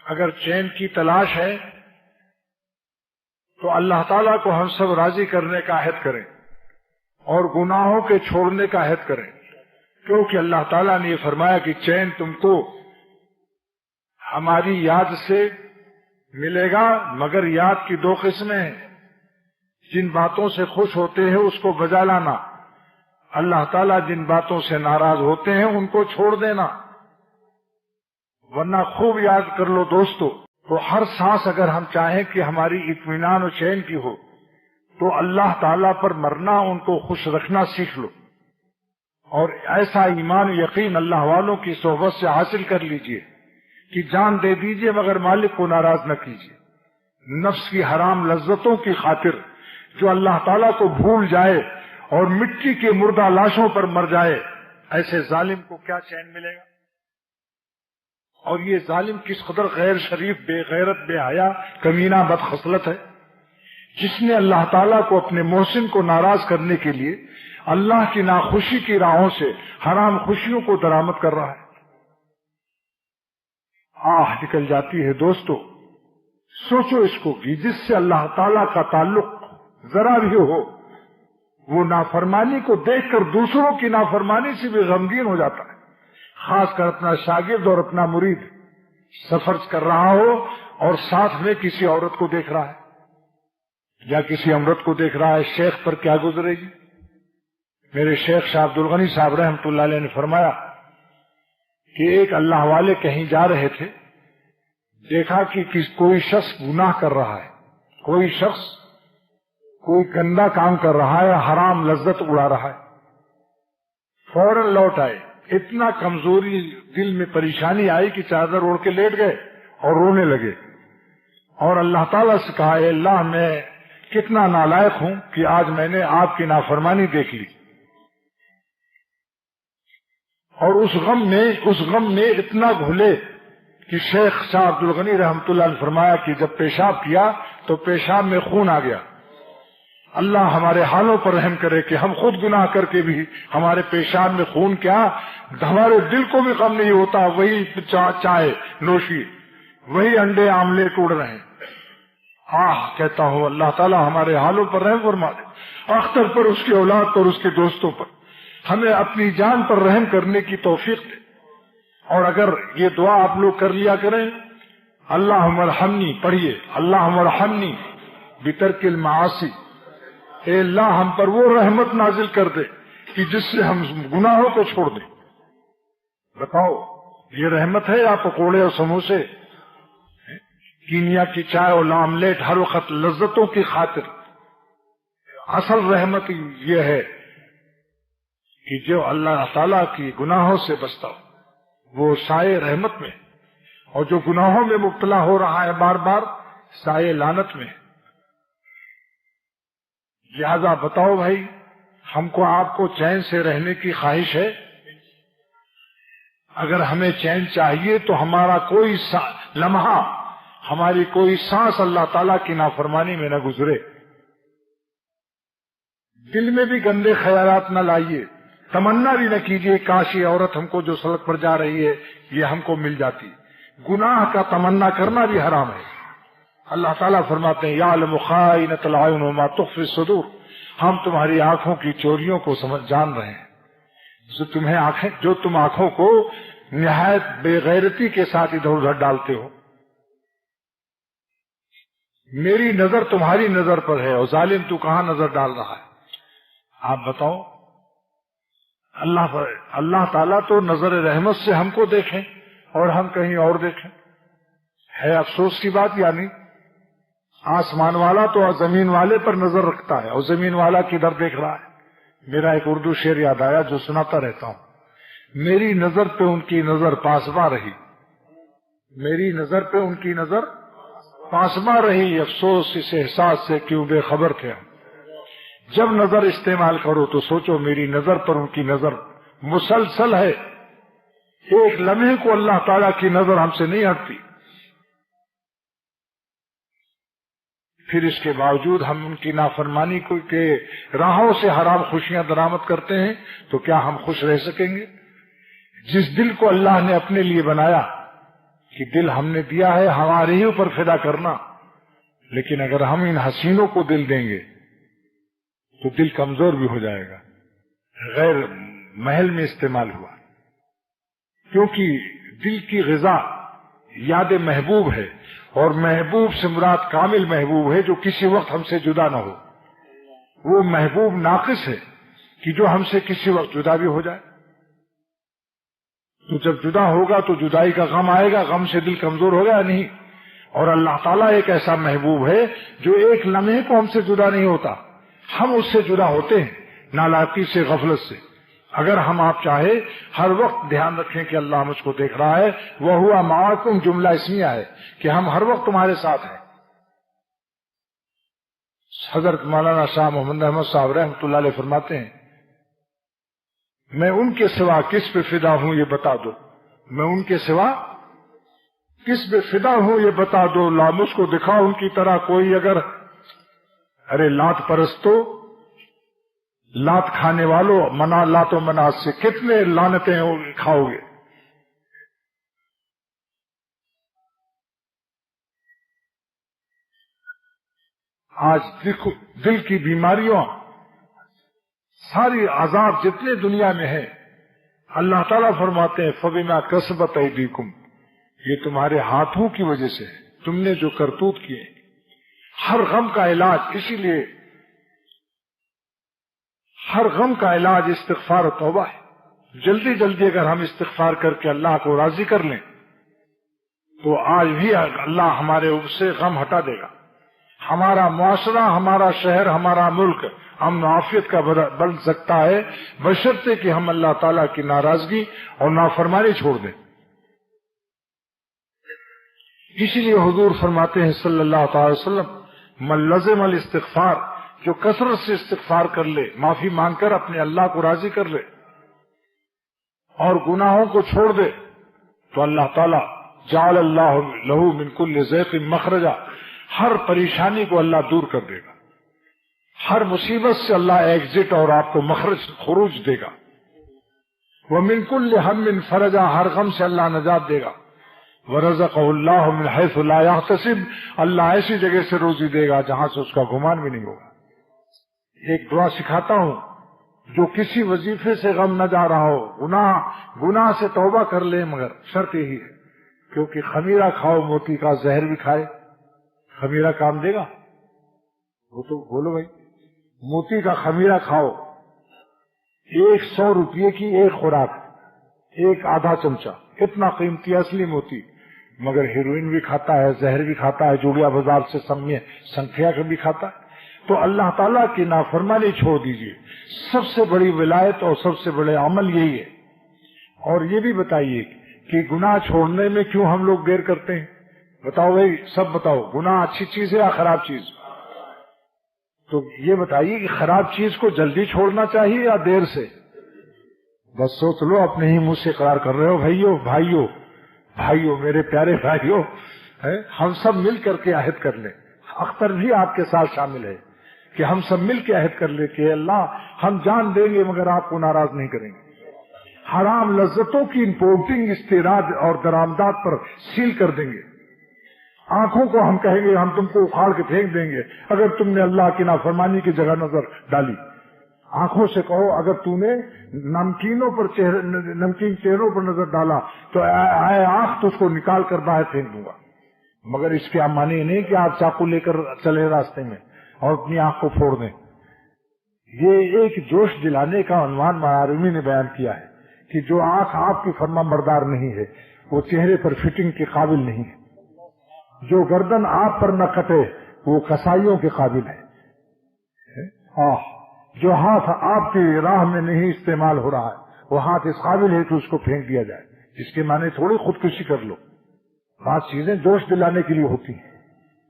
اگر چین کی تلاش ہے تو اللہ تعالیٰ کو ہم سب راضی کرنے کا عہد کریں اور گناہوں کے چھوڑنے کا عہد کریں، کیونکہ اللہ تعالیٰ نے یہ فرمایا کہ چین تم کو ہماری یاد سے ملے گا، مگر یاد کی دو قسمیں ہیں، جن باتوں سے خوش ہوتے ہیں اس کو بجا لانا، اللہ تعالیٰ جن باتوں سے ناراض ہوتے ہیں ان کو چھوڑ دینا۔ ورنہ خوب یاد کر لو دوستو، تو ہر سانس اگر ہم چاہیں کہ ہماری اطمینان و چین کی ہو تو اللہ تعالیٰ پر مرنا، ان کو خوش رکھنا سیکھ لو، اور ایسا ایمان یقین اللہ والوں کی صحبت سے حاصل کر لیجئے کہ جان دے دیجئے مگر مالک کو ناراض نہ کیجئے۔ نفس کی حرام لذتوں کی خاطر جو اللہ تعالیٰ کو بھول جائے اور مٹی کے مردہ لاشوں پر مر جائے، ایسے ظالم کو کیا چین ملے گا؟ اور یہ ظالم کس قدر غیر شریف، بے غیرت، بے حیا، کمینہ، بدخصلت ہے، جس نے اللہ تعالیٰ کو اپنے محسن کو ناراض کرنے کے لیے اللہ کی ناخوشی کی راہوں سے حرام خوشیوں کو درآمد کر رہا ہے۔ آہ نکل جاتی ہے دوستو، سوچو اس کو کہ جس سے اللہ تعالیٰ کا تعلق ذرا بھی ہو، وہ نافرمانی کو دیکھ کر دوسروں کی نافرمانی سے بھی غمگین ہو جاتا ہے، خاص کر اپنا شاگرد اور اپنا مرید سفر کر رہا ہو اور ساتھ میں کسی عورت کو دیکھ رہا ہے یا کسی امرت کو دیکھ رہا ہے، شیخ پر کیا گزرے گی؟ میرے شیخ شاہ عبد الغنی صاحب رحمۃ اللہ علیہ نے فرمایا کہ ایک اللہ والے کہیں جا رہے تھے، دیکھا کہ کوئی شخص گناہ کر رہا ہے، کوئی شخص کوئی گندا کام کر رہا ہے، حرام لذت اڑا رہا ہے، فوراً لوٹ آئے۔ اتنا کمزوری دل میں پریشانی آئی کہ چادر اوڑھ کے لیٹ گئے اور رونے لگے، اور اللہ تعالیٰ سے کہا، اے اللہ میں کتنا نالائق ہوں کہ آج میں نے آپ کی نافرمانی دیکھ لی۔ اور اس غم میں اتنا گھلے کہ شیخ شاہ عبد الغنی رحمۃ اللہ نے فرمایا کہ جب پیشاب کیا تو پیشاب میں خون آ گیا۔ اللہ ہمارے حالوں پر رحم کرے کہ ہم خود گناہ کر کے بھی ہمارے پیشاب میں خون کیا، ہمارے دل کو بھی غم نہیں ہوتا، وہی چائے نوشی، وہی انڈے آملیٹ اڑ رہے ہیں۔ کہتا ہوں اللہ تعالیٰ ہمارے حالوں پر رحم فرما دے، اختر پر، اس کی اولاد پر، اس کے دوستوں پر، ہمیں اپنی جان پر رحم کرنے کی توفیق دے۔ اور اگر یہ دعا آپ لوگ کر لیا کریں، اللہم ارحمنی پڑھیے، اللہم ارحمنی بترک المعاصی، اے اللہ ہم پر وہ رحمت نازل کر دے کہ جس سے ہم گناہوں کو چھوڑ دیں۔ بتاؤ یہ رحمت ہے یا پکوڑے اور سموسے، کینیا کی چائے اور آملیٹ ہر وقت لذتوں کی خاطر؟ اصل رحمت یہ ہے کہ جو اللہ تعالیٰ کی گناہوں سے بچتا ہو وہ سائے رحمت میں، اور جو گناہوں میں مبتلا ہو رہا ہے بار بار سائے لعنت میں۔ لہذا بتاؤ بھائی، ہم کو آپ کو چین سے رہنے کی خواہش ہے؟ اگر ہمیں چین چاہیے تو ہمارا کوئی لمحہ، ہماری کوئی سانس اللہ تعالیٰ کی نافرمانی میں نہ گزرے۔ دل میں بھی گندے خیالات نہ لائیے، تمنا بھی نہ کیجیے کاش یہ عورت ہم کو جو سڑک پر جا رہی ہے یہ ہم کو مل جاتی۔ گناہ کا تمنا کرنا بھی حرام ہے۔ اللہ تعالیٰ فرماتے ہیں یعلم خائنۃ العیون وما تخفی الصدور، ہم تمہاری آنکھوں کی چوریوں کو جان رہے ہیں، جو تم آنکھوں کو نہایت بے غیرتی کے ساتھ ادھر ادھر ڈالتے ہو۔ میری نظر تمہاری نظر پر ہے، اور ظالم تو کہاں نظر ڈال رہا ہے؟ آپ بتاؤ، اللہ تعالیٰ تو نظر رحمت سے ہم کو دیکھیں اور ہم کہیں اور دیکھیں۔ ہے افسوس کی بات، یعنی آسمان والا تو زمین والے پر نظر رکھتا ہے اور زمین والا کدھر دیکھ رہا ہے۔ میرا ایک اردو شعر یاد آیا جو سناتا رہتا ہوں، میری نظر پہ ان کی نظر پاسباں رہی، میری نظر پہ ان کی نظر پاسباں رہی، افسوس اس احساس سے کیوں بے خبر تھے ہم۔ جب نظر استعمال کرو تو سوچو میری نظر پر ان کی نظر مسلسل ہے، ایک لمحے کو اللہ تعالیٰ کی نظر ہم سے نہیں ہٹتی، پھر اس کے باوجود ہم ان کی نافرمانی کے راہوں سے حرام خوشیاں درآمد کرتے ہیں، تو کیا ہم خوش رہ سکیں گے؟ جس دل کو اللہ نے اپنے لیے بنایا کہ دل ہم نے دیا ہے ہمارے ہی اوپر فدا کرنا، لیکن اگر ہم ان حسینوں کو دل دیں گے تو دل کمزور بھی ہو جائے گا، غیر محل میں استعمال ہوا، کیونکہ دل کی غذا یاد محبوب ہے، اور محبوب سے مراد کامل محبوب ہے جو کسی وقت ہم سے جدا نہ ہو۔ وہ محبوب ناقص ہے کہ جو ہم سے کسی وقت جدا بھی ہو جائے، تو جب جدا ہوگا تو جدائی کا غم آئے گا، غم سے دل کمزور ہوگا نہیں۔ اور اللہ تعالیٰ ایک ایسا محبوب ہے جو ایک لمحے کو ہم سے جدا نہیں ہوتا، ہم اس سے جدا ہوتے ہیں نالاقی سے، غفلت سے۔ اگر ہم آپ چاہے ہر وقت دھیان رکھیں کہ اللہ مجھ کو دیکھ رہا ہے، وہ ہوا معاکم جملہ اسمیہ ہے کہ ہم ہر وقت تمہارے ساتھ ہیں۔ حضرت مولانا شاہ محمد احمد صاحب رحمۃ اللہ علیہ فرماتے ہیں، میں ان کے سوا کس پہ فدا ہوں یہ بتا دو، میں ان کے سوا کس پہ فدا ہوں یہ بتا دو، لا مجھ کو دکھاؤ ان کی طرح کوئی اگر۔ ارے لات پرستو، لات کھانے والوں، منا لات و منات سے کتنے لعنتیں کھاؤ گے؟ آج دیکھو دل کی بیماریوں، ساری عذاب جتنے دنیا میں ہیں، اللہ تعالیٰ فرماتے ہیں فَبِمَا كَسَبَتْ أَيْدِيكُمْ، یہ تمہارے ہاتھوں کی وجہ سے ہے، تم نے جو کرتوت کیے۔ ہر غم کا علاج، اسی لیے ہر غم کا علاج استغفار و توبہ ہے۔ جلدی جلدی اگر ہم استغفار کر کے اللہ کو راضی کر لیں تو آج بھی اللہ ہمارے اوپر سے غم ہٹا دے گا۔ ہمارا معاشرہ، ہمارا شہر، ہمارا ملک امن و عافیت کا بن سکتا ہے، بشرطے کہ ہم اللہ تعالیٰ کی ناراضگی اور نافرمانی چھوڑ دیں۔ اسی لیے حضور فرماتے ہیں صلی اللہ تعالی وسلم، من لزم الاستغفار، جو کثرت سے استغفار کر لے، معافی مانگ کر اپنے اللہ کو راضی کر لے اور گناہوں کو چھوڑ دے، تو اللہ تعالیٰ جعل اللہ لہ من کل ضیق مخرجا، ہر پریشانی کو اللہ دور کر دے گا، ہر مصیبت سے اللہ ایگزٹ اور آپ کو مخرج، خروج دے گا۔ ومن کل ہم فرجا، ہر غم سے اللہ نجات دے گا۔ ورزقہ اللہ من حیث لا یحتسب، اللہ ایسی جگہ سے روزی دے گا جہاں سے اس کا گمان بھی نہیں ہوگا۔ ایک دعا سکھاتا ہوں، جو کسی وظیفے سے غم نہ جا رہا ہو، گناہ سے توبہ کر لے، مگر شرط یہی ہے، کیونکہ خمیرہ کھاؤ موتی کا، زہر بھی کھائے، خمیرہ کام دے گا؟ وہ تو بولو بھائی، موتی کا خمیرہ کھاؤ، 100 روپے کی ایک خوراک، ایک آدھا چمچہ، اتنا قیمتی اصلی موتی، مگر ہیروئن بھی کھاتا ہے، زہر بھی کھاتا ہے، جوڑیا بازار سے سنکھیا بھی کھاتا ہے۔ تو اللہ تعالیٰ کی نافرمانی چھوڑ دیجیے، سب سے بڑی ولایت اور سب سے بڑے عمل یہی ہے۔ اور یہ بھی بتائیے کہ گناہ چھوڑنے میں کیوں ہم لوگ دیر کرتے ہیں؟ بتاؤ بھائی، سب بتاؤ، گناہ اچھی چیز ہے یا خراب چیز؟ تو یہ بتائیے کہ خراب چیز کو جلدی چھوڑنا چاہیے یا دیر سے؟ بس سوچ لو، اپنے ہی منہ سے اقرار کر رہے ہو۔ بھائیو میرے پیارے بھائیو، ہم سب مل کر کے عہد کر لیں، اختر بھی آپ کے ساتھ شامل ہے، کہ ہم سب مل کے عہد کر لیں کہ اللہ ہم جان دیں گے مگر آپ کو ناراض نہیں کریں گے، حرام لذتوں کی امپورٹنگ، استیراد اور درآمدات پر سیل کر دیں گے، آنکھوں کو ہم کہیں گے ہم تم کو اکھاڑ کے پھینک دیں گے اگر تم نے اللہ کی نافرمانی کی جگہ نظر ڈالی۔ آنکھوں سے کہو اگر تو نے نمکین چہروں پر نظر ڈالا تو اے آنکھ تجھ کو نکال کر باہر پھینک دوں گا۔ مگر اس کے معنی نہیں کہ آپ چاقو لے کر چلے راستے میں اور اپنی آنکھ کو پھوڑ دیں۔ یہ ایک جوش دلانے کا عنوان معارمی نے بیان کیا ہے کہ جو آنکھ آپ کی فرما بردار نہیں ہے وہ چہرے پر فٹنگ کے قابل نہیں ہے، جو گردن آپ پر نہ کٹے وہ کسائیوں کے قابل ہے، جو ہاتھ آپ کی راہ میں نہیں استعمال ہو رہا ہے وہ ہاتھ اس قابل ہے کہ اس کو پھینک دیا جائے۔ اس کے معنی تھوڑی خودکشی کر لو، بات چیزیں جوش دلانے کے لیے ہوتی ہیں۔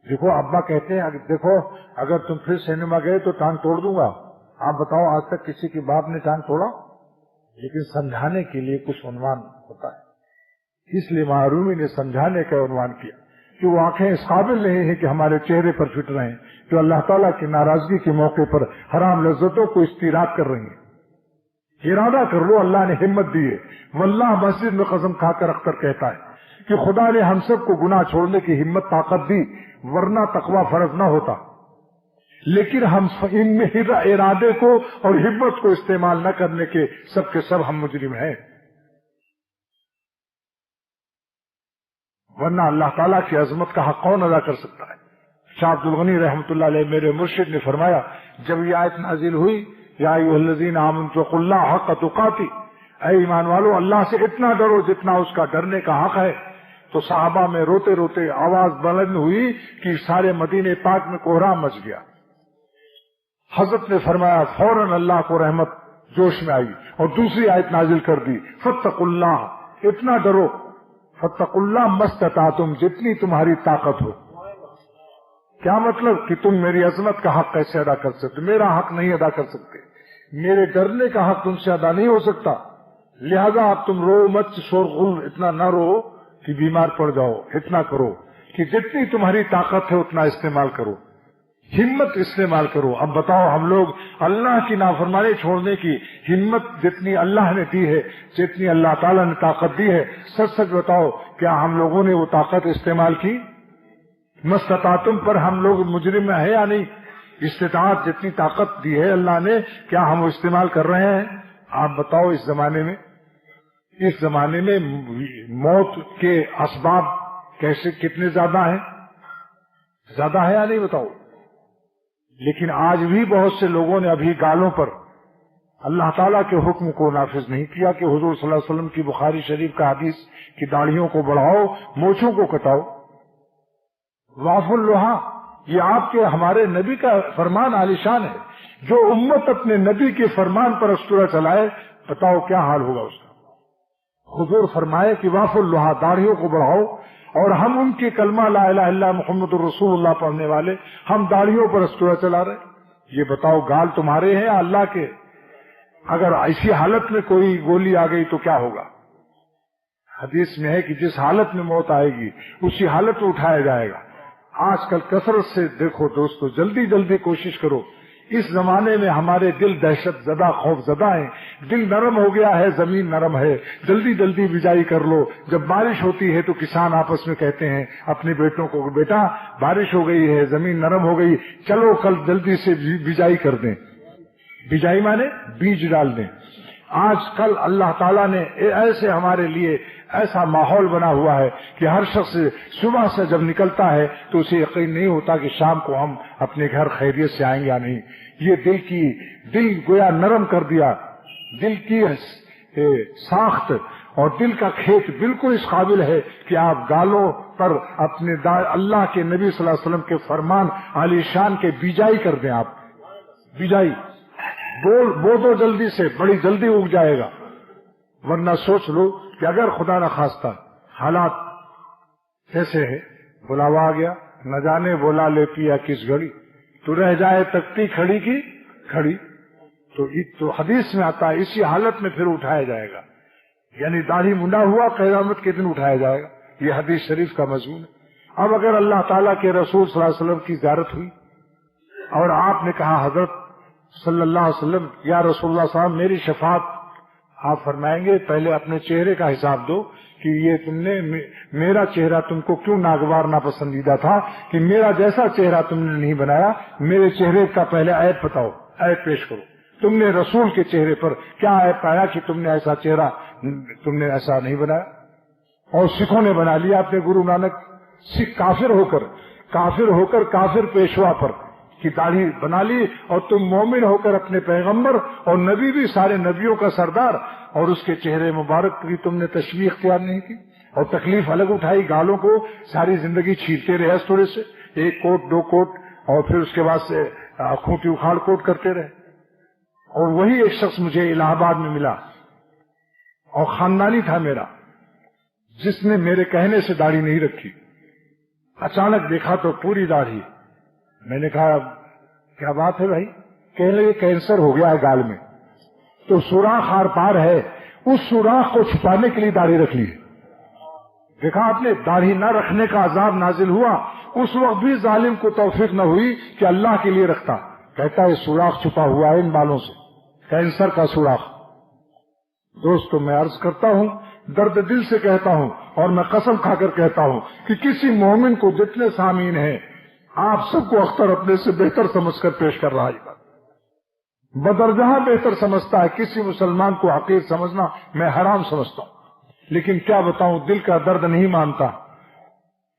دیکھو ابا کہتے ہیں دیکھو اگر تم پھر سینما گئے تو ٹانگ توڑ دوں گا۔ آپ بتاؤ آج تک کسی کے باپ نے ٹانگ توڑا؟ لیکن سمجھانے کے لیے کچھ عنوان ہوتا ہے، اس لیے معرومی نے سمجھانے کا عنوان کیا کہ وہ آنکھیں اس قابل نہیں ہیں کہ ہمارے چہرے پر فٹ رہیں، جو اللہ تعالیٰ کی ناراضگی کے موقع پر حرام لذتوں کو استیراد کر رہی ہیں۔ ارادہ کر لو، اللہ نے ہمت دی ہے۔ واللہ مسجد میں قسم کھا کر اختر کہتا ہے کہ خدا نے ہم سب کو گناہ چھوڑنے کی ہمت طاقت دی، ورنہ تقوی فرض نہ ہوتا، لیکن ہم ان میں ارادے کو اور ہمت کو استعمال نہ کرنے کے سب ہم مجرم ہیں، ورنہ اللہ تعالیٰ کی عظمت کا حق کون ادا کر سکتا ہے؟ شاہ عبد الغنی رحمۃ اللہ علیہ میرے مرشد نے فرمایا، جب یہ آیت نازل ہوئی، یا ایھا الذین آمنوا اتقوا اللہ حق تقاتہ، اے ایمان والو اللہ سے اتنا ڈرو جتنا اس کا ڈرنے کا حق ہے، تو صحابہ میں روتے روتے آواز بلند ہوئی کہ سارے مدینے پاک میں کوہرام مچ گیا۔ حضرت نے فرمایا فوراً اللہ کو رحمت جوش میں آئی اور دوسری آیت نازل کر دی، فاتقوا اللہ، اتنا ڈرو، فاتقوا اللہ ما استطعتم، جتنی تمہاری طاقت ہو۔ کیا مطلب کہ تم میری عظمت کا حق کیسے ادا کر سکتے؟ میرا حق نہیں ادا کر سکتے، میرے ڈرنے کا حق تم سے ادا نہیں ہو سکتا، لہذا اب تم رو مت، شور غل اتنا نہ رو کہ بیمار پڑ جاؤ، اتنا کرو کہ جتنی تمہاری طاقت ہے اتنا استعمال کرو، ہمت استعمال کرو۔ اب بتاؤ، ہم لوگ اللہ کی نافرمانی چھوڑنے کی ہمت جتنی اللہ نے دی ہے، جتنی اللہ تعالیٰ نے طاقت دی ہے، سچ سچ بتاؤ کیا ہم لوگوں نے وہ طاقت استعمال کی؟ مستطاعتم پر ہم لوگ مجرم ہیں یا نہیں؟ استطاعت جتنی طاقت دی ہے اللہ نے، کیا ہم وہ استعمال کر رہے ہیں؟ آپ بتاؤ، اس زمانے میں موت کے اسباب کتنے زیادہ ہیں؟ زیادہ ہے یا نہیں بتاؤ؟ لیکن آج بھی بہت سے لوگوں نے ابھی گالوں پر اللہ تعالیٰ کے حکم کو نافذ نہیں کیا کہ حضور صلی اللہ علیہ وسلم کی بخاری شریف کا حدیث کی داڑھیوں کو بڑھاؤ، مونچھوں کو کٹاؤ۔ واف اللحا، یہ آپ کے ہمارے نبی کا فرمان عالیشان ہے، جو امت اپنے نبی کے فرمان پر اسطورہ چلائے، بتاؤ کیا حال ہوگا اس کا؟ حضور فرمائے کہ واف اللحا، داڑھیوں کو بڑھاؤ، اور ہم ان کی کلمہ لا الہ الا محمد الرسول اللہ پڑھنے والے، ہم داڑھیوں پر اسطورہ چلا رہے۔ یہ بتاؤ گال تمہارے ہیں یا اللہ کے؟ اگر ایسی حالت میں کوئی گولی آ گئی تو کیا ہوگا؟ حدیث میں ہے کہ جس حالت میں موت آئے گی اسی حالت میں اٹھایا جائے گا۔ آج کل کثرت سے دیکھو دوستو، جلدی جلدی کوشش کرو، اس زمانے میں ہمارے دل دہشت زدہ، خوف زدہ ہیں، دل نرم ہو گیا ہے، زمین نرم ہے، جلدی جلدی بجائی کر لو۔ جب بارش ہوتی ہے تو کسان آپس میں کہتے ہیں اپنے بیٹوں کو، بیٹا بارش ہو گئی ہے، زمین نرم ہو گئی، چلو کل جلدی سے بجائی کر دیں۔ بجائی مانے بیج ڈال دیں۔ آج کل اللہ تعالیٰ نے ایسے ہمارے لیے ایسا ماحول بنا ہوا ہے کہ ہر شخص صبح سے جب نکلتا ہے تو اسے یقین نہیں ہوتا کہ شام کو ہم اپنے گھر خیریت سے آئیں گے یا نہیں۔ یہ دل گویا نرم کر دیا، دل کی ساخت اور دل کا کھیت بالکل اس قابل ہے کہ آپ گالوں پر اپنے اللہ کے نبی صلی اللہ علیہ وسلم کے فرمان عالی شان کے بیجائی کر دیں۔ آپ بیجائی بو دو جلدی سے، بڑی جلدی اگ جائے گا، ورنہ سوچ لو کہ اگر خدا نہ خواستہ حالات کیسے ہے، بلاوا آ گیا، نہ جانے بولا لے پیا کس گھڑی، تو رہ جائے تکتی کھڑی کی کھڑی، تو حدیث میں آتا ہے اسی حالت میں پھر اٹھایا جائے گا، یعنی داڑھی منڈا ہوا قیامت کے دن اٹھایا جائے گا۔ یہ حدیث شریف کا مضمون ہے۔ اب اگر اللہ تعالیٰ کے رسول صلی اللہ علیہ وسلم کی زیارت ہوئی اور آپ نے کہا حضرت صلی اللہ علیہ وسلم یا رسول اللہ صاحب میری شفاعت، آپ فرمائیں گے پہلے اپنے چہرے کا حساب دو کہ یہ تم نے میرا چہرہ تم کو کیوں ناگوار ناپسندیدہ تھا، کہ میرا جیسا چہرہ تم نے نہیں بنایا، میرے چہرے کا پہلے عیب بتاؤ، عیب پیش کرو۔ تم نے رسول کے چہرے پر کیا عیب پایا کہ تم نے ایسا چہرہ تم نے ایسا نہیں بنایا؟ اور سکھوں نے بنا لیا اپنے گرو نانک، سکھ کافر ہو کر کافر پیشوا پر کی داڑھی بنا لی، اور تم مومن ہو کر اپنے پیغمبر اور نبی بھی سارے نبیوں کا سردار اور اس کے چہرے مبارک کی تم نے تشبیہ اختیار نہیں کی، اور تکلیف الگ اٹھائی، گالوں کو ساری زندگی چھیلتے رہے تھوڑے سے، ایک کوٹ دو کوٹ، اور پھر اس کے بعد سے کھوٹی اکھاڑ کوٹ کرتے رہے۔ اور وہی ایک شخص مجھے الہ آباد میں ملا اور خاندانی تھا میرا، جس نے میرے کہنے سے داڑھی نہیں رکھی، اچانک دیکھا تو پوری داڑھی۔ میں نے کہا کیا بات ہے بھائی؟ کہنے لگے کینسر ہو گیا ہے گال میں، تو سوراخ آر پار ہے، اس سوراخ کو چھپانے کے لیے داڑھی رکھ لی۔ دیکھا آپ نے، داڑھی نہ رکھنے کا عذاب نازل ہوا، اس وقت بھی ظالم کو توفیق نہ ہوئی کہ اللہ کے لیے رکھتا، کہتا ہے سوراخ چھپا ہوا ہے ان بالوں سے، کینسر کا سوراخ۔ دوستو میں عرض کرتا ہوں، درد دل سے کہتا ہوں، اور میں قسم کھا کر کہتا ہوں کہ کسی مومن کو جتنے سامعین ہیں آپ سب کو اختر اپنے سے بہتر سمجھ کر پیش کر رہا ہے، بدرجہ بہتر سمجھتا ہے. کسی مسلمان کو حقیر سمجھنا میں حرام سمجھتا ہوں. لیکن کیا بتاؤں، دل کا درد نہیں مانتا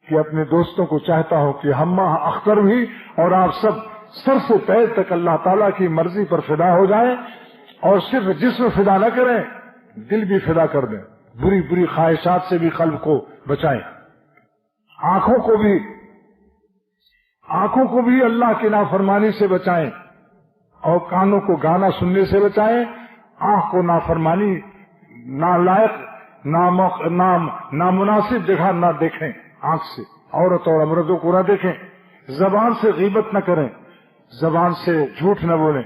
کہ اپنے دوستوں کو چاہتا ہوں کہ ہم اختر بھی اور آپ سب سر سے پیر تک اللہ تعالیٰ کی مرضی پر فدا ہو جائیں، اور صرف جسم فدا نہ کریں، دل بھی فدا کر دیں. بری بری خواہشات سے بھی قلب کو بچائیں، آنکھوں کو بھی اللہ کی نافرمانی سے بچائیں، اور کانوں کو گانا سننے سے بچائیں. آنکھ کو نافرمانی، نالائق، نامناسب جگہ نہ دیکھیں، آنکھ سے عورت اور امردوں کو نہ دیکھیں. زبان سے غیبت نہ کریں، زبان سے جھوٹ نہ بولیں،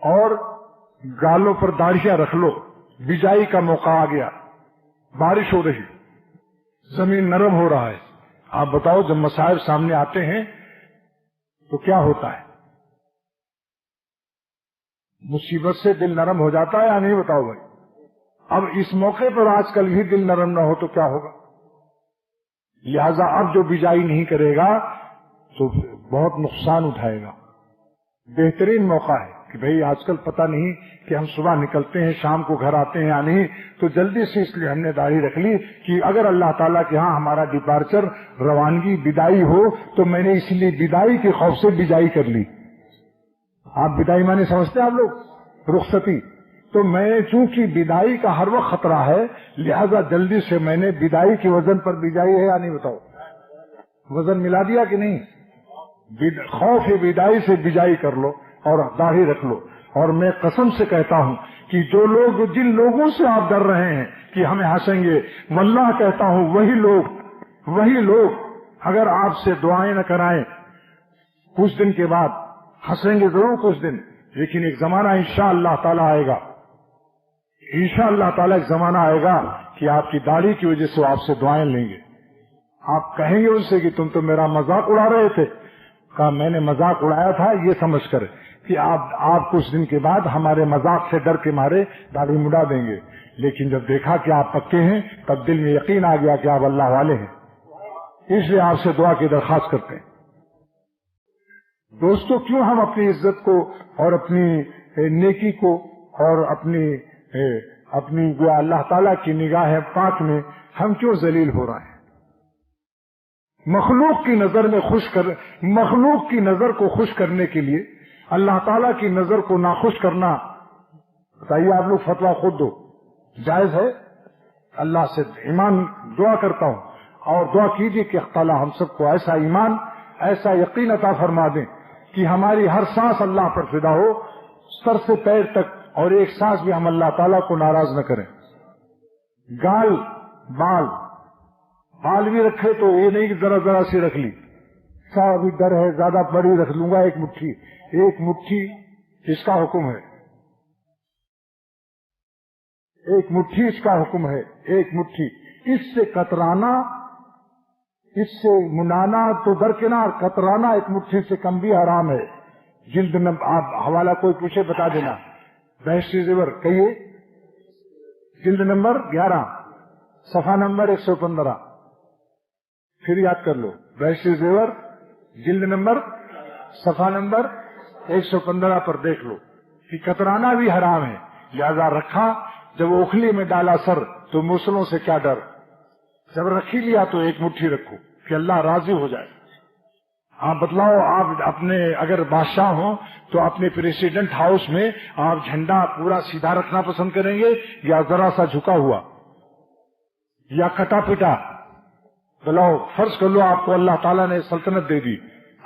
اور گالوں پر داڑھیاں رکھ لو. بجائی کا موقع آ گیا، بارش ہو رہی، زمین نرم ہو رہا ہے. آپ بتاؤ جب مصائب سامنے آتے ہیں تو کیا ہوتا ہے؟ مصیبت سے دل نرم ہو جاتا ہے یا نہیں؟ بتاؤ بھائی. اب اس موقع پر آج کل بھی دل نرم نہ ہو تو کیا ہوگا؟ لہذا اب جو بجائی نہیں کرے گا تو بہت نقصان اٹھائے گا. بہترین موقع ہے کہ بھئی آج کل پتہ نہیں کہ ہم صبح نکلتے ہیں شام کو گھر آتے ہیں یا نہیں، تو جلدی سے اس لیے ہم نے داڑھی رکھ لی کہ اگر اللہ تعالیٰ کے ہاں ہمارا ڈپارچر، روانگی، بدائی ہو تو میں نے اس لیے بدائی کے خوف سے بجائی کر لی. آپ بدائی معنی سمجھتے ہیں آپ لوگ؟ رخصتی. تو میں چونکہ بدائی کا ہر وقت خطرہ ہے، لہذا جلدی سے میں نے بدائی کے وزن پر بجائی ہے یا نہیں؟ بتاؤ، وزن ملا دیا کہ نہیں؟ خوف بدائی سے بجائی کر لو اور داڑھی رکھ لو. اور میں قسم سے کہتا ہوں کہ جن لوگوں سے آپ ڈر رہے ہیں کہ ہمیں ہنسیں گے، واللہ کہتا ہوں وہی لوگ اگر آپ سے دعائیں نہ کرائیں، کچھ دن کے بعد ہنسیں گے ضرور کچھ دن، لیکن ایک زمانہ انشاءاللہ تعالیٰ آئے گا، انشاءاللہ تعالیٰ ایک زمانہ آئے گا کہ آپ کی داڑھی کی وجہ سے آپ سے دعائیں لیں گے. آپ کہیں گے ان سے کہ تم تو میرا مذاق اڑا رہے تھے. کہا میں نے مذاق اڑایا تھا یہ سمجھ کر کہ آپ کچھ دن کے بعد ہمارے مذاق سے ڈر کے مارے داڑھی مڈا دیں گے، لیکن جب دیکھا کہ آپ پکے ہیں تب دل میں یقین آ گیا کہ آپ اللہ والے ہیں. اس لیے آپ سے دعا کی درخواست کرتے ہیں. دوستو، کیوں ہم اپنی عزت کو اور اپنی نیکی کو اور اپنی جو اللہ تعالیٰ کی نگاہ پاک میں ہم کیوں ذلیل ہو رہے ہیں؟ مخلوق کی نظر کو خوش کرنے کے لیے اللہ تعالیٰ کی نظر کو ناخوش کرنا، بتائیے آپ لوگ فتویٰ خود دو، جائز ہے؟ اللہ سے ایمان دعا کرتا ہوں اور دعا کیجیے کہ اللہ تعالیٰ ہم سب کو ایسا ایمان، ایسا یقین عطا فرما دیں کہ ہماری ہر سانس اللہ پر فدا ہو، سر سے پیر تک، اور ایک سانس بھی ہم اللہ تعالیٰ کو ناراض نہ کریں. بال بھی رکھے تو یہ نہیں کہ ذرا سی رکھ لی، بھی ڈر ہے زیادہ بڑی رکھ لوں گا، ایک مٹھی اس کا حکم ہے، ایک مٹھی اس کا حکم ہے، ایک مٹھی. اس سے کترانا، اس سے منانا تو درکنار، کترانا ایک مٹھی سے کم بھی حرام ہے. جلد نمبر، آپ حوالہ کوئی پوچھے بتا دینا، بحثی زیور کہیے، جلد نمبر 11 صفحہ نمبر 115، پھر یاد کر لو، بحثی زیور جلد نمبر صفحہ نمبر 115 پر دیکھ لو کہ کترانا بھی حرام ہے. لہذا رکھا، جب اوکھلی میں ڈالا سر تو موسلوں سے کیا ڈر، جب رکھی لیا تو ایک مٹھی رکھو کہ اللہ راضی ہو جائے. آپ بتلاؤ، آپ اپنے اگر بادشاہ ہوں تو اپنے پریسیڈنٹ ہاؤس میں آپ جھنڈا پورا سیدھا رکھنا پسند کریں گے یا ذرا سا جھکا ہوا یا کٹا پٹا؟ بلاؤ، فرض کر لو آپ کو اللہ تعالیٰ نے سلطنت دے دی،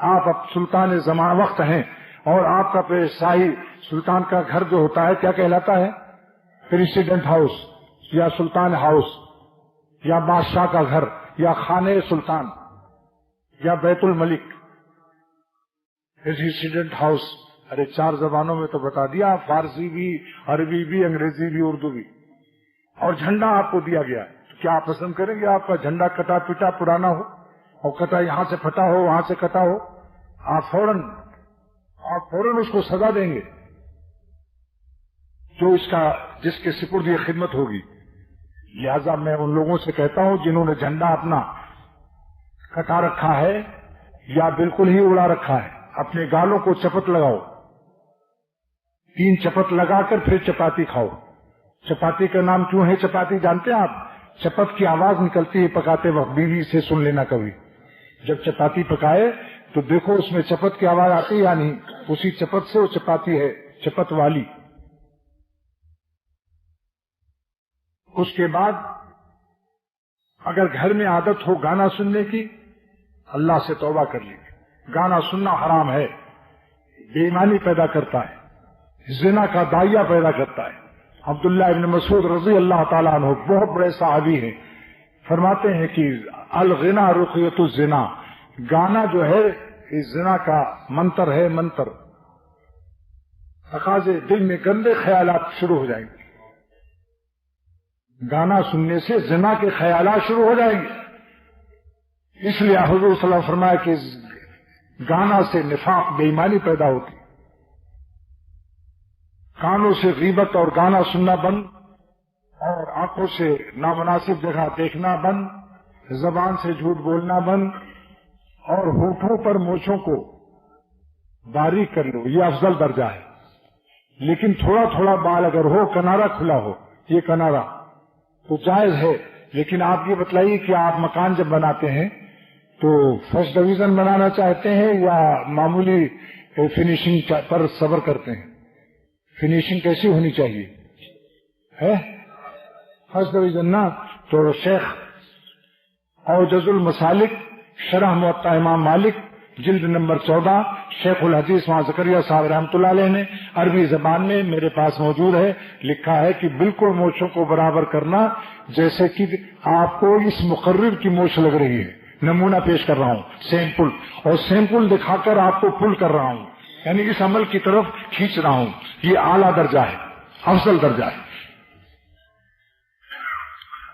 آپ اب سلطان زمان وقت ہیں، اور آپ کا شاہی سلطان کا گھر جو ہوتا ہے کیا کہلاتا ہے؟ پریسیڈنٹ ہاؤس یا سلطان ہاؤس یا بادشاہ کا گھر یا خانے سلطان یا بیت الملک. پریسیڈنٹ ہاؤس، ارے 4 زبانوں میں تو بتا دیا، فارسی بھی، عربی بھی، انگریزی بھی، اردو بھی. اور جھنڈا آپ کو دیا گیا، کیا آپ پسند کریں گے آپ کا جھنڈا کٹا پٹا پرانا ہو اور کٹا یہاں سے پھٹا ہو وہاں سے کٹا ہو؟ آپ فوراً اس کو سزا دیں گے جو جس کے سپرد یہ خدمت ہوگی. لہذا میں ان لوگوں سے کہتا ہوں جنہوں نے جھنڈا اپنا کٹا رکھا ہے یا بالکل ہی اڑا رکھا ہے، اپنے گالوں کو چپت لگاؤ، 3 چپت لگا کر پھر چپاتی کھاؤ۔ چپاتی کا نام کیوں ہے چپاتی جانتے ہیں آپ؟ چپت کی آواز نکلتی ہے پکاتے وقت، بیوی سے سن لینا کبھی، جب چپاتی پکائے تو دیکھو اس میں چپت کی آواز آتی ہے یا نہیں، اسی چپت سے وہ چپاتی ہے، چپت والی۔ اس کے بعد اگر گھر میں عادت ہو گانا سننے کی، اللہ سے توبہ کر لیجیے۔ گانا سننا حرام ہے، بے ایمانی پیدا کرتا ہے، زنا کا داعیہ پیدا کرتا ہے۔ عبداللہ ابن مسعود رضی اللہ تعالیٰ عنہ بہت بڑے صحابی ہیں، فرماتے ہیں کہ الغنا رقیۃ الزنا، گانا جو ہے اس زنا کا منتر ہے، منتر۔ تقاضے دل میں گندے خیالات شروع ہو جائیں گے، گانا سننے سے زنا کے خیالات شروع ہو جائیں گے۔ اس لیے حضور صلی اللہ علیہ وسلم فرمایا کہ گانا سے نفاق بے ایمانی پیدا ہوتی۔ کانوں سے غیبت اور گانا سننا بند، اور آنکھوں سے نامناسب جگہ دیکھنا بند، زبان سے جھوٹ بولنا بند، اور ہونٹوں پر مونچھوں کو باریک کر لو، یہ افضل درجہ ہے۔ لیکن تھوڑا تھوڑا بال اگر ہو، کنارا کھلا ہو، یہ کنارا تو جائز ہے۔ لیکن آپ یہ بتلائیے کہ آپ مکان جب بناتے ہیں تو فرسٹ ڈویژن بنانا چاہتے ہیں یا معمولی فنیشنگ پر صبر کرتے ہیں؟ فنیشنگ کیسی ہونی چاہیے ہے؟ فرسٹ ڈویژن نا۔ تو شیخ اوجز المسالک شرح موطا امام مالک جلد نمبر 14 شیخ الحدیث وہاں زکریا صاحب رحمۃ اللہ علیہ نے عربی زبان میں میرے پاس موجود ہے، لکھا ہے کہ بالکل مونچھوں کو برابر کرنا جیسے کہ آپ کو اس مقرر کی مونچھ لگ رہی ہے۔ نمونہ پیش کر رہا ہوں، سیمپل، اور سیمپل دکھا کر آپ کو پل کر رہا ہوں، یعنی اس عمل کی طرف کھینچ رہا ہوں۔ یہ اعلیٰ درجہ ہے، افضل درجہ ہے۔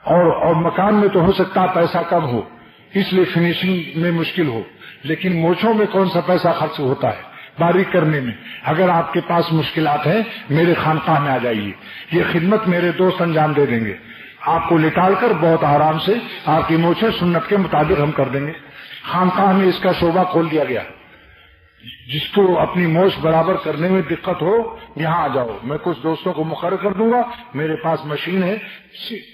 اور مکان میں تو ہو سکتا ہے پیسہ کم ہو، اس لیے فنیشنگ میں مشکل ہو، لیکن مونچھوں میں کون سا پیسہ خرچ ہوتا ہے باریک کرنے میں؟ اگر آپ کے پاس مشکلات ہیں میرے خانقاہ میں آ جائیے، یہ خدمت میرے دوست انجام دے دیں گے، آپ کو لٹال کر بہت آرام سے آپ کی مونچھیں سنت کے مطابق ہم کر دیں گے۔ خانقاہ میں اس کا شعبہ کھول دیا گیا، جس کو اپنی موچھ برابر کرنے میں دقت ہو یہاں آ جاؤ، میں کچھ دوستوں کو مقرر کر دوں گا، میرے پاس مشین ہے،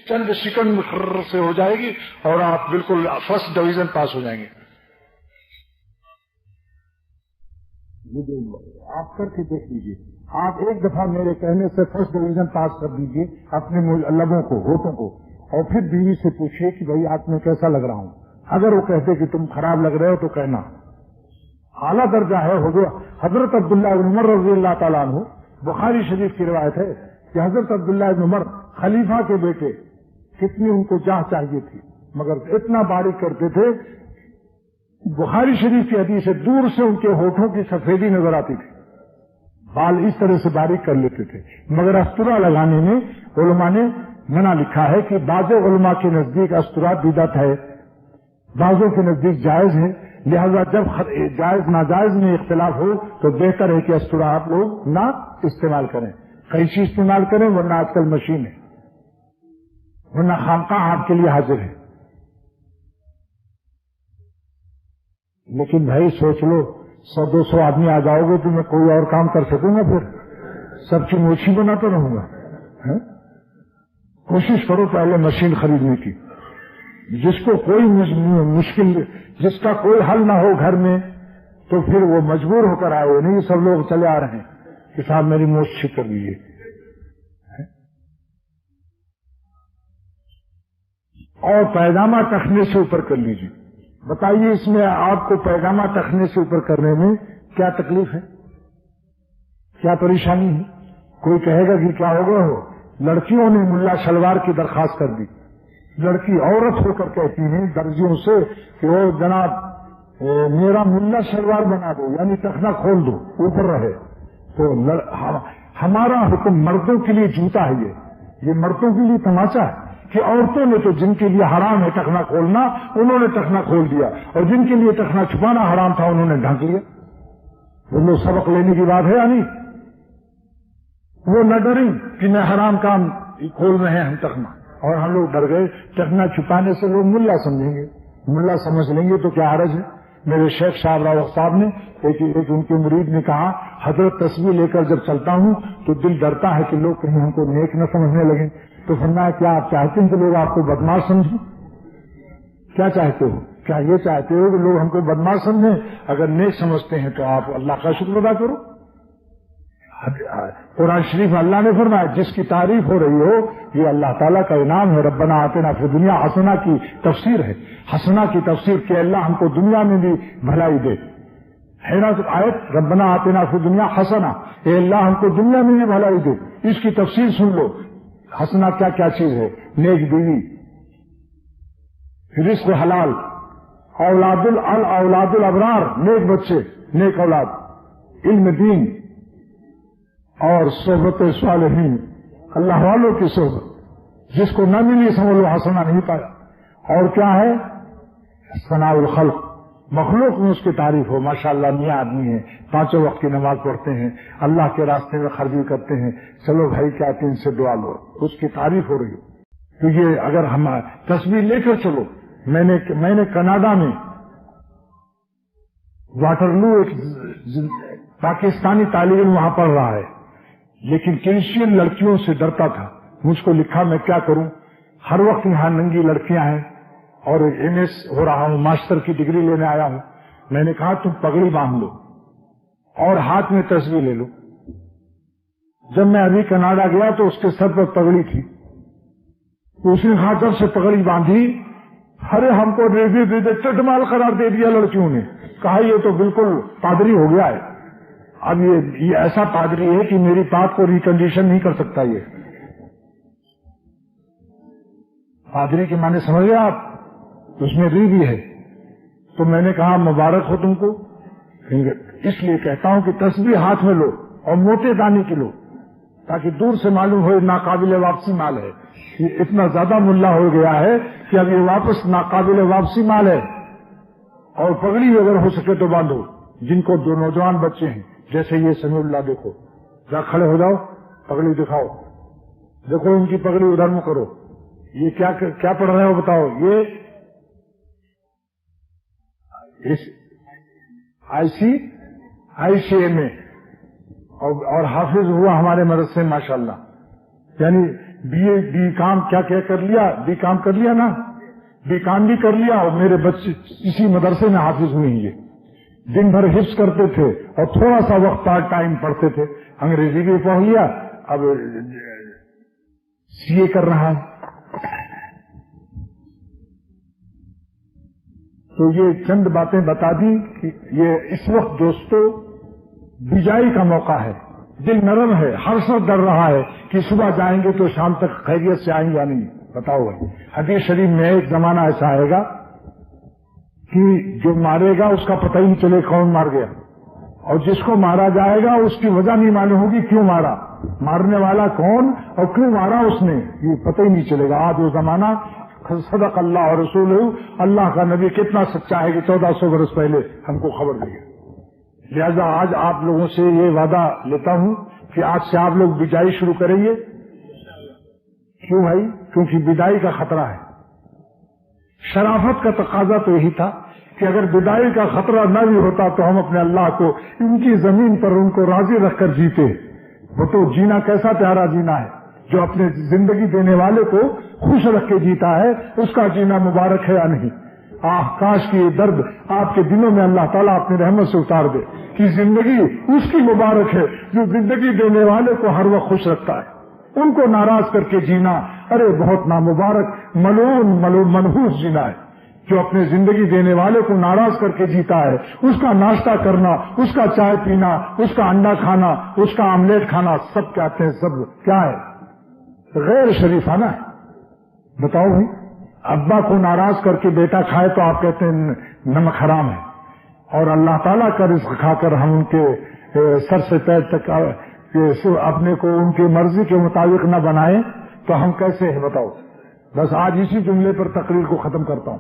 چند سیکنڈ مقرر سے ہو جائے گی اور آپ بالکل فرسٹ ڈویژن پاس ہو جائیں گے۔ آپ کر کے دیکھ لیجیے، آپ ایک دفعہ میرے کہنے سے فرسٹ ڈویژن پاس کر دیجیے اپنے لبوں کو، ہونٹوں کو، اور پھر بیوی سے پوچھیے کہ بھائی آپ میں کیسا لگ رہا ہوں۔ اگر وہ کہتے کہ تم خراب لگ رہے ہو تو کہنا۔ اعلیٰ درجہ ہے۔ حضرت عبداللہ بن عمر رضی اللہ تعالیٰ عنہ، بخاری شریف کی روایت ہے کہ حضرت عبداللہ بن عمر خلیفہ کے بیٹے، کتنی ان کو جاہ چاہیے تھی، مگر اتنا باریک کرتے تھے، بخاری شریف کی حدیث سے دور سے ان کے ہونٹوں کی سفیدی نظر آتی تھی، بال اس طرح سے باریک کر لیتے تھے۔ مگر استرا لگانے میں علماء نے منع لکھا ہے کہ بعض علماء کے نزدیک استرا بدعت ہے، بعضوں کے نزدیک جائز ہے، لہذا جب جائز ناجائز میں اختلاف ہو تو بہتر ہے کہ استرا آپ لوگ نہ استعمال کریں، قینچی استعمال کریں، ورنہ آج کل مشین ہے، ورنہ خانقاہ آپ کے لیے حاضر ہے۔ لیکن بھائی سوچ لو، 100-200 آدمی آ جاؤ گے تو میں کوئی اور کام کر سکوں گا؟ پھر سب کی موچھی بناتا رہوں گا؟ کوشش کرو پہلے مشین خریدنے کی، جس کو کوئی مشکل، جس کا کوئی حل نہ ہو گھر میں، تو پھر وہ مجبور ہو کر آئے، نہیں سب لوگ چلے آ رہے ہیں کہ صاحب میری موچھ ٹھیک کر دیجیے۔ اور پیجامہ ٹخنے سے اوپر کر لیجیے۔ بتائیے اس میں آپ کو پیجامہ ٹخنے سے اوپر کرنے میں کیا تکلیف ہے، کیا پریشانی ہے؟ کوئی کہے گا کہ کیا ہو گیا ہو؟ لڑکیوں نے ملا شلوار کی درخواست کر دی، لڑکی عورت ہو کر کہتی ہیں درجیوں سے کہ وہ جناب میرا ملا شلوار بنا دو، یعنی ٹخنا کھول دو، اوپر رہے۔ تو ہمارا حکم مردوں کے لیے جوتا ہے، یہ مردوں کے لیے تماچا ہے کہ عورتوں نے تو جن کے لیے حرام ہے ٹخنا کھولنا، انہوں نے ٹخنا کھول دیا، اور جن کے لیے ٹخنا چھپانا حرام تھا انہوں نے ڈھانک لیا۔ وہ لوگ سبق لینے کی بات ہے یا نہیں؟ وہ نہ ڈریں کہ میں حرام کام کھول رہے ہیں ہم ٹخنا، اور ہم لوگ ڈر گئے، ٹکنا چھپانے سے لوگ ملا سمجھیں گے، ملا سمجھ لیں گے تو کیا حرج ہے۔ میرے شیخ صاحب راوق صاحب نے ایک ان کے مرید نے کہا، حضرت تصویر لے کر جب چلتا ہوں تو دل ڈرتا ہے کہ لوگ کہیں ہم کو نیک نہ سمجھنے لگیں، تو فرمایا کیا آپ چاہتے ہیں کہ لوگ آپ کو بدماش سمجھیں؟ کیا چاہتے ہو؟ کیا یہ چاہتے ہو کہ لوگ ہم کو بدماش سمجھیں؟ اگر نیک سمجھتے ہیں تو آپ اللہ کا شکر ادا کرو۔ قرآن شریف میں اللہ نے فرمایا جس کی تعریف ہو رہی ہو یہ اللہ تعالیٰ کا انعام ہے۔ ربنا آتنا فی دنیا حسنہ کی تفسیر ہے، حسنہ کی تفسیر کہ اللہ ہم کو دنیا میں بھی بھلائی دے، ہے نا آیت، ربنا آتنا فی دنیا حسنہ، اے اللہ ہم کو دنیا میں بھی بھلائی دے۔ اس کی تفسیر سن لو، حسنہ کیا کیا چیز ہے؟ نیک بیوی، رزق حلال، اولاد الابرار، نیک بچے، نیک اولاد، علم دین اور صحبت صالحین، اللہ والوں کی صحبت، جس کو نہ ملی سمجھ لو حسنہ نہیں پایا۔ اور کیا ہے؟ ثناء الخلق، مخلوق میں اس کی تعریف ہو، ماشاءاللہ میاں آدمی ہے، 5 وقت کی نماز پڑھتے ہیں، اللہ کے راستے میں خرچ بھی کرتے ہیں، چلو بھائی کیا کہ ان سے دعا لو، اس کی تعریف ہو رہی ہو۔ تو یہ اگر ہم تصویر لے کر چلو، میں نے کینیڈا میں واٹرلو ایک پاکستانی طالب علم وہاں پڑھ رہا ہے، لیکن کرسچین لڑکیوں سے ڈرتا تھا۔ مجھ کو لکھا میں کیا کروں، ہر وقت یہاں ننگی لڑکیاں ہیں اور ایم ایس ہو رہا ہوں، ماسٹر کی ڈگری لینے آیا ہوں۔ میں نے کہا تم پگڑی باندھ لو اور ہاتھ میں تصویر لے لو۔ جب میں ابھی کینیڈا گیا تو اس کے سر پر پگڑی تھی، تو اس نے کہا جب سے پگڑی باندھی، ارے ہم کو چٹمال قرار دے دیا لڑکیوں نے، کہا یہ تو بالکل پادری ہو گیا ہے۔ اب یہ ایسا پادری ہے کہ میری بات کو ریکنڈیشن نہیں کر سکتا۔ یہ پادری کے معنی سمجھ گئے آپ؟ اس میں ری بھی ہے۔ تو میں نے کہا مبارک ہو تم کو، اس لیے کہتا ہوں کہ تصویر ہاتھ میں لو اور موٹے دانے کی لو، تاکہ دور سے معلوم ہو ناقابل واپسی مال ہے۔ یہ اتنا زیادہ ملا ہو گیا ہے کہ اب یہ واپس ناقابل واپسی مال ہے۔ اور پگڑی اگر ہو سکے تو باندھو، جن کو 2 نوجوان بچے ہیں جیسے یہ سمیع اللہ، دیکھو ذرا کھڑے ہو جاؤ، پگڑی دکھاؤ، دیکھو ان کی پگڑی ادھر میں کرو۔ یہ کیا پڑھ رہے ہو بتاؤ؟ یہ آئی سی اے میں اور حافظ ہوا ہمارے مدرسے ماشاءاللہ، یعنی بی کام کیا کر لیا، بی کام کر لیا نا، بی کام بھی کر لیا، اور میرے بچے اسی مدرسے میں حافظ ہوئے ہیں۔ یہ دن بھر حفظ کرتے تھے اور تھوڑا سا وقت پارٹ ٹائم پڑھتے تھے، انگریزی بھی پڑھ لیا، اب سی اے کر رہا ہے۔ تو یہ چند باتیں بتا دی کہ یہ اس وقت دوستو بجائی کا موقع ہے، دل نرم ہے، ہر شخص ڈر رہا ہے کہ صبح جائیں گے تو شام تک خیریت سے آئیں یا نہیں، بتاؤ بھائی۔ حدیث شریف میں ایک زمانہ ایسا آئے گا کہ جو مارے گا اس کا پتہ ہی نہیں چلے کون مار گیا، اور جس کو مارا جائے گا اس کی وجہ نہیں معلوم ہوگی کیوں مارا، مارنے والا کون اور کیوں مارا اس نے، یہ پتہ ہی نہیں چلے گا۔ آج وہ زمانہ، صدق اللہ اور رسول، اللہ کا نبی کتنا سچا ہے کہ 1400 برس پہلے ہم کو خبر دی ہے۔ لہذا آج آپ لوگوں سے یہ وعدہ لیتا ہوں کہ آج سے آپ لوگ بجائی شروع کریں گے۔ کیوں بھائی؟ کیونکہ بدائی کا خطرہ ہے۔ شرافت کا تقاضا تو یہی تھا کہ اگر بدائی کا خطرہ نہ بھی ہوتا تو ہم اپنے اللہ کو ان کی زمین پر ان کو راضی رکھ کر جیتے۔ وہ تو جینا کیسا پیارا جینا ہے، جو اپنے زندگی دینے والے کو خوش رکھ کے جیتا ہے، اس کا جینا مبارک ہے یا نہیں؟ کاش کی یہ درد آپ کے دلوں میں اللہ تعالیٰ اپنی رحمت سے اتار دے کہ زندگی اس کی مبارک ہے جو زندگی دینے والے کو ہر وقت خوش رکھتا ہے۔ ان کو ناراض کر کے جینا، ارے بہت نامبارک منحوس جینا ہے۔ جو اپنے زندگی دینے والے کو ناراض کر کے جیتا ہے، اس کا ناشتہ کرنا، اس کا چائے پینا، اس کا انڈا کھانا، اس کا آملیٹ کھانا، سب کہتے ہیں سب کیا ہے؟ غیر شریفانہ ہے۔ بتاؤ بھائی، ابا کو ناراض کر کے بیٹا کھائے تو آپ کہتے ہیں نمک حرام ہے، اور اللہ تعالیٰ کا رزق کھا کر ہم ان کے سر سے پیر تک اپنے کو ان کی مرضی کے مطابق نہ بنائیں تو ہم کیسے ہیں بتاؤ؟ بس آج اسی جملے پر تقریر کو ختم کرتا ہوں۔